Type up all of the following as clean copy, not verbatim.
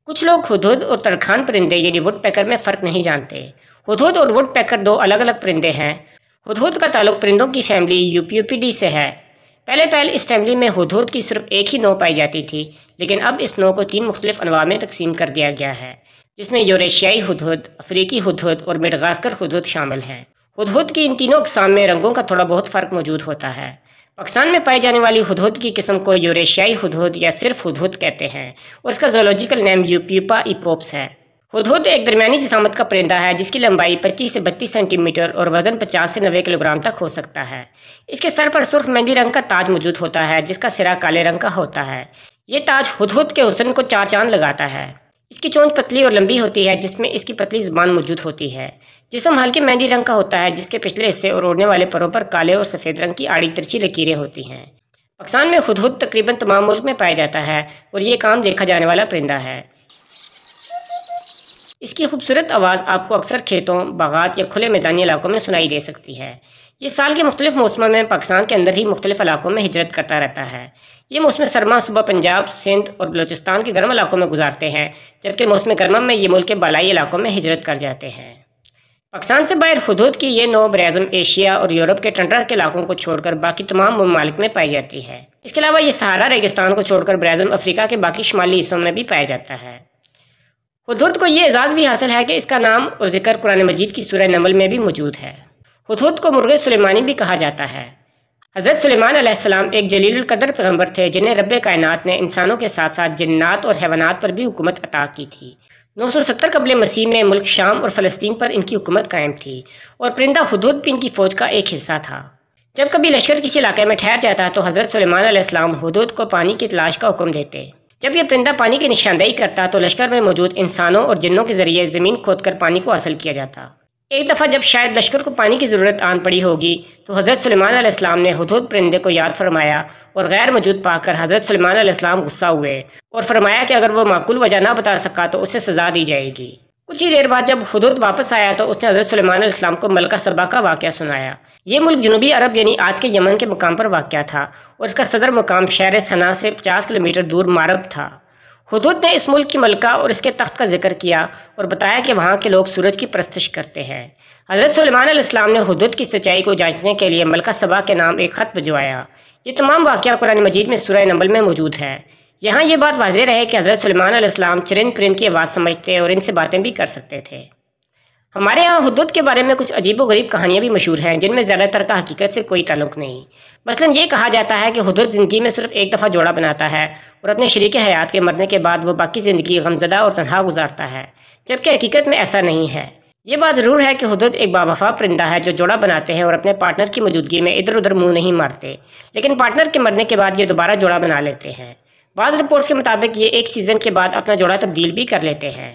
کچھ لوگ ہدہد اور ترکھان پرندے یعنی وڈ پیکر میں فرق نہیں جانتے۔ ہدہد اور وڈ پیکر دو الگ الگ پرندے ہیں۔ ہدہد کا تعلق پرندوں کی فیملی یوپیوپیڈی سے ہے۔ پہلے اس فیملی میں ہدہد کی صرف ایک ہی نوع پائی جاتی تھی، لیکن اب اس نوع کو 3 مختلف انواع میں تقسیم کر دیا گیا ہے، جس میں یوریشیائی ہدہد، افریقی ہدہد اور مڈغاسکر ہدہد شامل ہیں۔ ہدہد کی ان تینوں اقسام میں رنگوں کا تھوڑا بہت فرق موجود ہوتا ہے۔ پاکستان میں پائی جانے والی ہدہد کی قسم کو یوریشیائی ہدہد یا صرف ہدہد کہتے ہیں اور اس کا زولوجیکل نیم یوپیوپا ایپوپس ہے۔ ہدہد ایک درمیانی جسامت کا پرندہ ہے جس کی لمبائی 25 سے 32 سینٹی میٹر اور وزن 50 سے 90 کلو گرام تک ہو سکتا ہے۔ اس کے سر پر سرخ مہندی رنگ کا تاج موجود ہوتا ہے جس کا سرا کالے رنگ کا ہوتا ہے۔ یہ تاج ہدہد کے حسن کو 4 چاند لگاتا ہے۔ اس کی چونچ پتلی اور لمبی ہوتی ہے جس میں اس کی پتلی زبان موجود ہوتی ہے۔ جسم ہلکے مہندی رنگ کا ہوتا ہے جس کے پچھلے حصے اور اڑنے والے پروں پر کالے اور سفید رنگ کی آڑی ترچھی لکیریں ہوتی ہیں۔ پاکستان میں ہدہد تقریباً تمام ملک میں پایا جاتا ہے اور یہ عام دیکھا جانے والا پرندہ ہے۔ اس کی خوبصورت آواز آپ کو اکثر کھیتوں، باغات یا کھلے میدانی علاقوں میں سنائی دے سکتی ہے۔ یہ سال کے مختلف موسموں میں پاکستان کے اندر ہی مختلف علاقوں میں ہجرت کرتا رہتا ہے۔ یہ موسم سرما صبح پنجاب، سندھ اور بلوچستان کے گرم علاقوں میں گزارتے ہیں، جبکہ موسم گرما میں یہ ملک کے بالائی علاقوں میں ہجرت کر جاتے ہیں۔ پاکستان سے باہر ہدہد کی یہ نوع براعظم ایشیا اور یورپ کے ٹنڈرا کے علاقوں کو چھوڑ کر باقی تمام ممالک میں پائی جاتی ہے۔ اس کے علاوہ یہ صحارا ریگستان کو چھوڑ کر براعظم افریقہ کے باقی شمالی حصوں میں بھی پایا جاتا ہے۔ ہدہد کو یہ اعزاز بھی حاصل ہے کہ اس کا نام اور ذکر قرآن مجید کی سورہ نمل میں بھی موجود ہے۔ ہدہد کو مرغ سلیمانی بھی کہا جاتا ہے۔ حضرت سلیمان علیہ السلام ایک جلیل القدر پیغمبر تھے جنہیں رب کائنات نے انسانوں کے ساتھ ساتھ جنات اور حیوانات پر بھی حکومت عطا کی تھی۔ 970 قبل مسیح میں ملک شام اور فلسطین پر ان کی حکومت قائم تھی اور پرندہ ہدہد بھی ان کی فوج کا ایک حصہ تھا۔ جب کبھی لشکر کسی علاقے میں ٹھہر جاتا تو حضرت سلیمان علیہ السلام ہدہد کو پانی کی تلاش کا حکم دیتے۔ جب یہ پرندہ پانی کی نشاندہی کرتا تو لشکر میں موجود انسانوں اور جنوں کے ذریعے زمین کھود کر پانی کو حاصل کیا جاتا۔ ایک دفعہ جب شاید لشکر کو پانی کی ضرورت آن پڑی ہوگی تو حضرت سلیمان علیہ السلام نے ہدہد پرندے کو یاد فرمایا اور غیر موجود پا کر حضرت سلیمان علیہ السلام غصہ ہوئے اور فرمایا کہ اگر وہ معقول وجہ نہ بتا سکا تو اسے سزا دی جائے گی۔ کچھ ہی دیر بعد جب ہدہد واپس آیا تو اس نے حضرت سلیمان علیہ السلام کو ملکہ سبا کا واقعہ سنایا۔ یہ ملک جنوبی عرب یعنی آج کے یمن کے مقام پر واقع تھا اور اس کا صدر مقام شہر صنعا سے 50 کلومیٹر دور مارب تھا۔ ہدہد نے اس ملک کی ملکہ اور اس کے تخت کا ذکر کیا اور بتایا کہ وہاں کے لوگ سورج کی پرستش کرتے ہیں۔ حضرت سلیمان علیہ السلام نے ہدہد کی سچائی کو جانچنے کے لیے ملکہ سبا کے نام ایک خط بھجوایا۔ یہ تمام واقعہ قرآن مجید میں سورہ نمل میں موجود ہے۔ یہاں یہ بات واضح رہے کہ حضرت سلیمان علیہ السلام چرند پرند کی آواز سمجھتے اور ان سے باتیں بھی کر سکتے تھے۔ ہمارے ہاں ہدہد کے بارے میں کچھ عجیب و غریب کہانیاں بھی مشہور ہیں جن میں زیادہ تر کا حقیقت سے کوئی تعلق نہیں۔ مثلاً یہ کہا جاتا ہے کہ ہدہد زندگی میں صرف ایک دفعہ جوڑا بناتا ہے اور اپنے شریک حیات کے مرنے کے بعد وہ باقی زندگی غمزدہ اور تنہا گزارتا ہے، جبکہ حقیقت میں ایسا نہیں ہے۔ یہ بات ضرور ہے کہ ہدہد ایک باوفا پرندہ ہے جو جوڑا بناتے ہیں اور اپنے پارٹنر کی موجودگی میں ادھر ادھر منہ نہیں مارتے، لیکن پارٹنر کے مرنے کے بعد یہ دوبارہ جوڑا بنا لیتے ہیں۔ بعض رپورٹس کے مطابق یہ ایک سیزن کے بعد اپنا جوڑا تبدیل بھی کر لیتے ہیں۔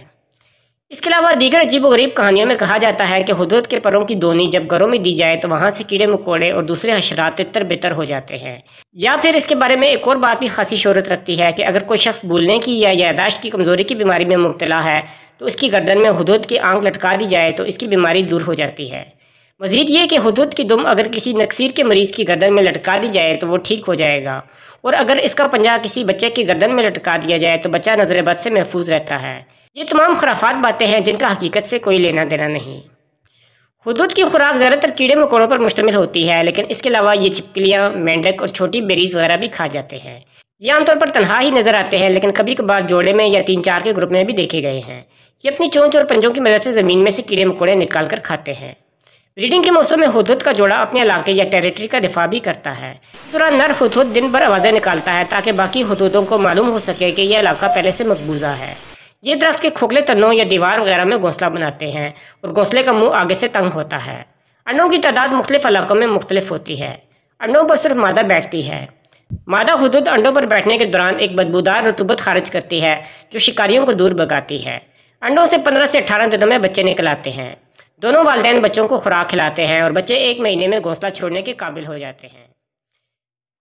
اس کے علاوہ دیگر عجیب و غریب کہانیوں میں کہا جاتا ہے کہ ہدہد کے پروں کی دونی جب گھروں میں دی جائے تو وہاں سے کیڑے مکوڑے اور دوسرے حشرات تتر بتر ہو جاتے ہیں۔ یا پھر اس کے بارے میں ایک اور بات بھی خاصی شہرت رکھتی ہے کہ اگر کوئی شخص بھولنے کی یا یادداشت کی کمزوری کی بیماری میں مبتلا ہے تو اس کی گردن میں ہدہد کی آنکھ لٹکا دی جائے تو اس کی بیماری دور ہو جاتی ہے۔ مزید یہ کہ ہدہد کی دم اگر کسی نکسیر کے مریض کی گردن میں لٹکا دی جائے تو وہ ٹھیک ہو جائے گا، اور اگر اس کا پنجہ کسی بچے کی گردن میں لٹکا دیا جائے تو بچہ نظر بد سے محفوظ رہتا ہے۔ یہ تمام خرافات باتیں ہیں جن کا حقیقت سے کوئی لینا دینا نہیں۔ ہدہد کی خوراک زیادہ تر کیڑے مکوڑوں پر مشتمل ہوتی ہے، لیکن اس کے علاوہ یہ چھپکلیاں، مینڈک اور چھوٹی بیریز وغیرہ بھی کھا جاتے ہیں۔ یہ عام طور پر تنہا ہی نظر آتے ہیں، لیکن کبھی کبھار جوڑے میں یا 3-4 کے گروپ میں بھی دیکھے گئے ہیں۔ یہ اپنی چونچ اور پنجوں کی مدد سے زمین میں سے کیڑے مکوڑے نکال کر کھاتے ہیں۔ بریڈنگ کے موسم میں ہدہد کا جوڑا اپنے علاقے یا ٹیریٹری کا دفاع بھی کرتا ہے۔ اس دوران نر ہدہد دن بھر آوازیں نکالتا ہے تاکہ باقی ہدہدوں کو معلوم ہو سکے کہ یہ علاقہ پہلے سے مقبوضہ ہے۔ یہ درخت کے کھوکھلے تنوں یا دیوار وغیرہ میں گھونسلہ بناتے ہیں اور گھونسلے کا منہ آگے سے تنگ ہوتا ہے۔ انڈوں کی تعداد مختلف علاقوں میں مختلف ہوتی ہے۔ انڈوں پر صرف مادہ بیٹھتی ہے۔ مادہ ہدہد انڈوں پر بیٹھنے کے دوران ایک بدبودار رطوبت خارج کرتی ہے جو شکاریوں کو دور بھگاتی ہے۔ انڈوں سے 15 سے 18 دنوں میں بچے نکل آتے ہیں۔ دونوں والدین بچوں کو خوراک کھلاتے ہیں اور بچے 1 مہینے میں گھونسلہ چھوڑنے کے قابل ہو جاتے ہیں۔